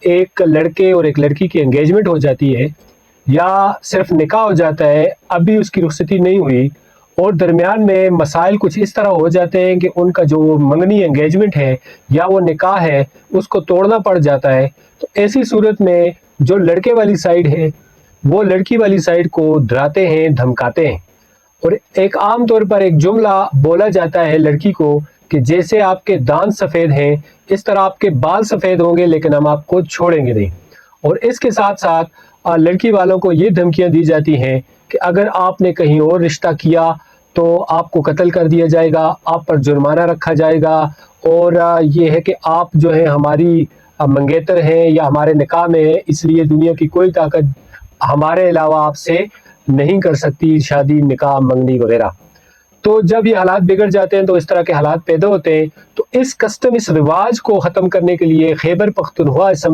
ایک لڑکے اور ایک لڑکی کی انگیجمنٹ ہو جاتی ہے یا صرف نکاح ہو جاتا ہے، ابھی اس کی رخصتی نہیں ہوئی اور درمیان میں مسائل کچھ اس طرح ہو جاتے ہیں کہ ان کا جو منگنی انگیجمنٹ ہے یا وہ نکاح ہے اس کو توڑنا پڑ جاتا ہے، تو ایسی صورت میں جو لڑکے والی سائڈ ہے وہ لڑکی والی سائڈ کو ڈراتے ہیں، دھمکاتے ہیں، اور ایک عام طور پر ایک جملہ بولا جاتا ہے لڑکی کو کہ جیسے آپ کے دانت سفید ہیں اس طرح آپ کے بال سفید ہوں گے لیکن ہم آپ کو چھوڑیں گے نہیں۔ اور اس کے ساتھ ساتھ لڑکی والوں کو یہ دھمکیاں دی جاتی ہیں کہ اگر آپ نے کہیں اور رشتہ کیا تو آپ کو قتل کر دیا جائے گا، آپ پر جرمانہ رکھا جائے گا، اور یہ ہے کہ آپ جو ہے ہماری منگیتر ہیں یا ہمارے نکاح میں ہیں، اس لیے دنیا کی کوئی طاقت ہمارے علاوہ آپ سے نہیں کر سکتی شادی، نکاح، منگنی وغیرہ۔ تو جب یہ حالات بگڑ جاتے ہیں تو اس طرح کے حالات پیدا ہوتے ہیں، تو اس کسٹم، اس رواج کو ختم کرنے کے لیے خیبر پختونخوا